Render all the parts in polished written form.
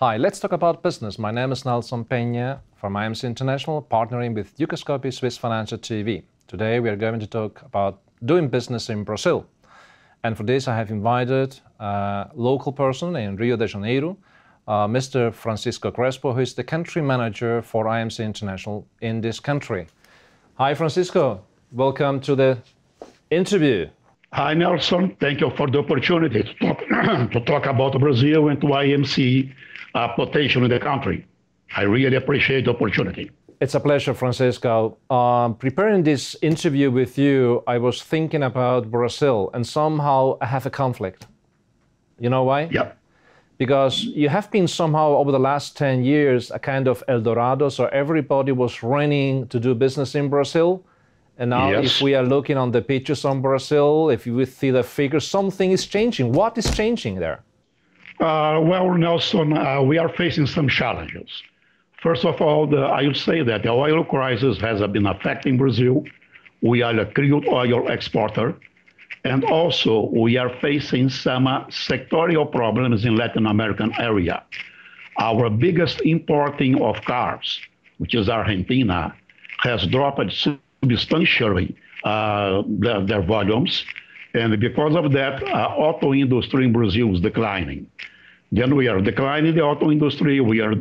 Hi, let's talk about business. My name is Nelson Peña from IMC International, partnering with Dukascopy Swiss Financial TV. Today we are going to talk about doing business in Brazil. And for this I have invited a local person in Rio de Janeiro, Mr. Francisco Crespo, who is the country manager for IMC International in this country. Hi Francisco, welcome to the interview. Hi Nelson, thank you for the opportunity to talk about Brazil and to IMC potential in the country. I really appreciate the opportunity. It's a pleasure, Francisco. Preparing this interview with you, I was thinking about Brazil and somehow I have a conflict. You know why? Yep. Because you have been somehow over the last 10 years a kind of El Dorado, so everybody was running to do business in Brazil. And now Yes. if we are looking on the pictures on Brazil, if you see the figures, something is changing. What is changing there? Well, Nelson, we are facing some challenges. First of all, I would say that the oil crisis has been affecting Brazil. We are a crude oil exporter. And also, we are facing some sectorial problems in Latin American area. Our biggest importing of cars, which is Argentina, has dropped substantially their volumes. And because of that, auto industry in Brazil is declining. Then we are declining the auto industry. We are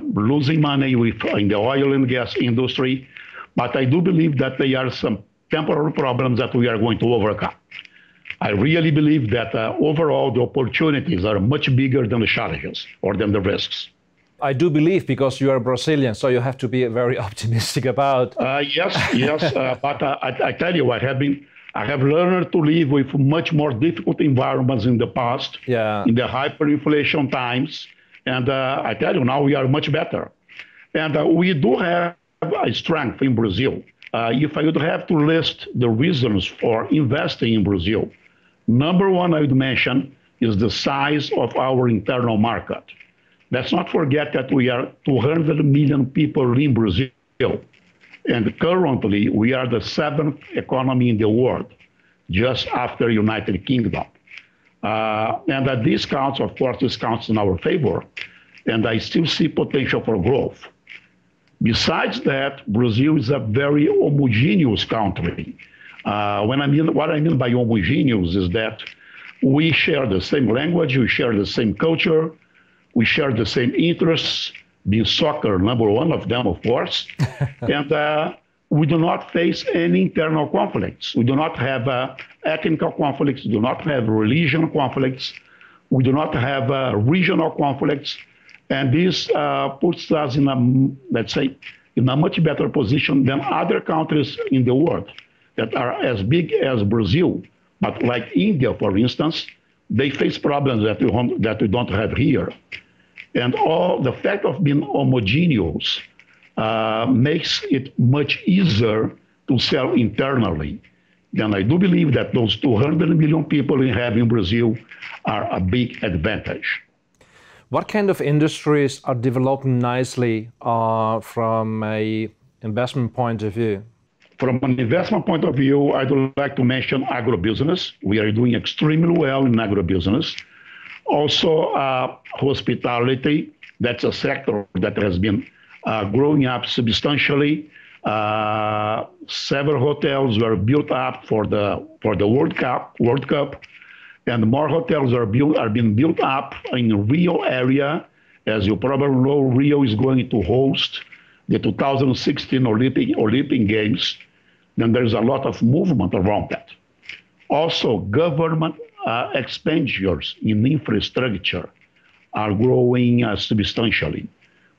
losing money in the oil and gas industry. But I do believe that there are some temporary problems that we are going to overcome. I really believe that overall the opportunities are much bigger than the challenges or than the risks. I do believe, because you are Brazilian, so you have to be very optimistic about. Yes. But I tell you, I have learned to live with much more difficult environments in the past, in the hyperinflation times. And I tell you, now we are much better. And we do have a strength in Brazil. If I would have to list the reasons for investing in Brazil, number one I would mention is the size of our internal market. Let's not forget that we are 200 million people in Brazil. And currently, we are the 7th economy in the world, just after United Kingdom. And this counts, of course, this counts in our favor. And I still see potential for growth. Besides that, Brazil is a very homogeneous country. What I mean by homogeneous is that we share the same language, we share the same culture, we share the same interests, being soccer, number one of them, of course. And we do not face any internal conflicts. We do not have ethnic conflicts, we do not have religion conflicts, we do not have regional conflicts. And this puts us in let's say, in a much better position than other countries in the world that are as big as Brazil. But like India, for instance, they face problems that we don't have here. And all the fact of being homogeneous makes it much easier to sell internally. And I do believe that those 200 million people we have in Brazil are a big advantage. What kind of industries are developing nicely from an investment point of view? From an investment point of view, I would like to mention agribusiness. We are doing extremely well in agribusiness. Also, hospitality, that's a sector that has been growing up substantially. Several hotels were built up for the World Cup, and more hotels are being built up in Rio area. As you probably know, Rio is going to host the 2016 Olympic Games. Then there's a lot of movement around that. Also, government expenditures in infrastructure are growing substantially.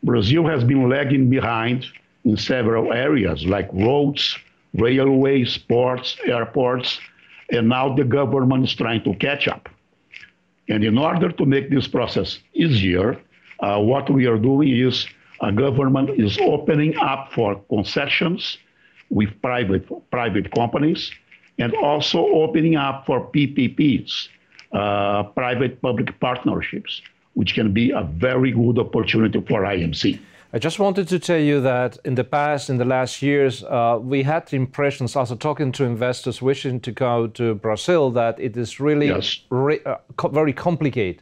Brazil has been lagging behind in several areas like roads, railways, ports, airports, and now the government is trying to catch up. And in order to make this process easier, what we are doing is government is opening up for concessions with private companies, and also opening up for PPPs, private-public partnerships, which can be a very good opportunity for IMC. I just wanted to tell you that in the past, in the last years, we had the impressions, also talking to investors wishing to go to Brazil, that it is really very complicated.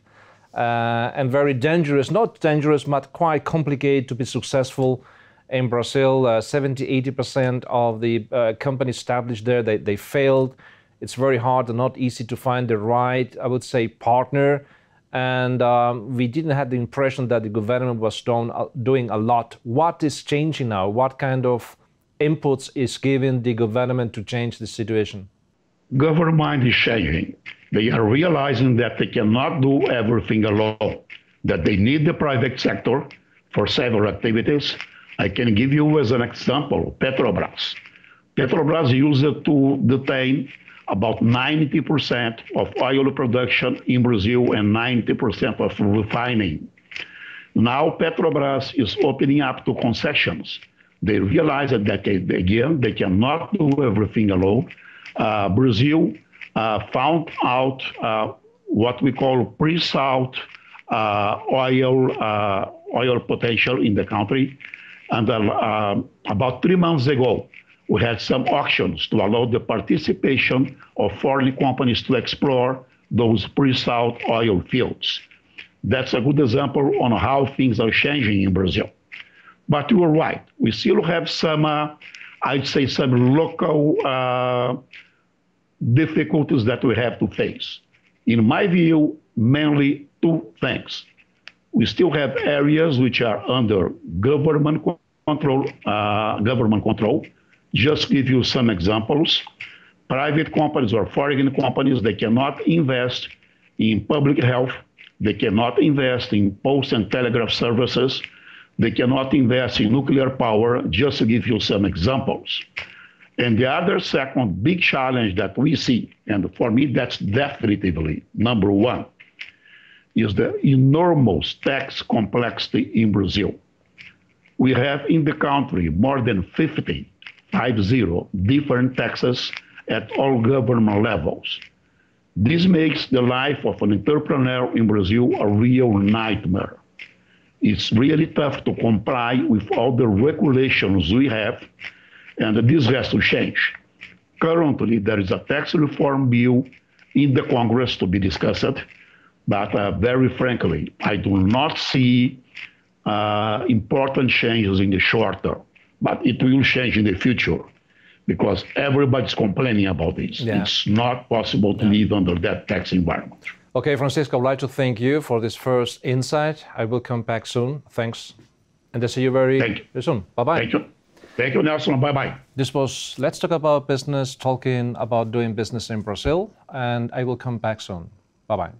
and very dangerous, not dangerous, but quite complicated to be successful in Brazil. 70–80% of the companies established there, they failed. It's very hard and not easy to find the right, I would say, partner. And we didn't have the impression that the government was doing a lot. What is changing now? What kind of inputs is given the government to change the situation? Government is changing. They are realizing that they cannot do everything alone, that they need the private sector for several activities. I can give you as an example, Petrobras. Petrobras used to detain about 90% of oil production in Brazil and 90% of refining. Now Petrobras is opening up to concessions. They realize that, again, they cannot do everything alone. Brazil found out what we call pre-salt oil potential in the country. And about 3 months ago, we had some auctions to allow the participation of foreign companies to explore those pre-salt oil fields. That's a good example on how things are changing in Brazil. But you are right. We still have some, I'd say, some local difficulties that we have to face. In my view, mainly two things. We still have areas which are under government control. Just give you some examples. Private companies or foreign companies, they cannot invest in public health. They cannot invest in post and telegraph services. They cannot invest in nuclear power, just to give you some examples. And the other second big challenge that we see, and for me that's definitively number one, is the enormous tax complexity in Brazil. We have in the country more than 50 different taxes at all government levels. This makes the life of an entrepreneur in Brazil a real nightmare. It's really tough to comply with all the regulations we have, and this has to change. Currently, there is a tax reform bill in the Congress to be discussed, but very frankly, I do not see important changes in the short term. But it will change in the future because everybody's complaining about this. Yeah. It's not possible to live under that tax environment. Okay, Francisco, I'd like to thank you for this first insight. I will come back soon. Thanks. And I'll see you very soon. Bye-bye. Thank you. Thank you, Nelson. Bye-bye. This was Let's Talk About Business, talking about doing business in Brazil. And I will come back soon. Bye-bye.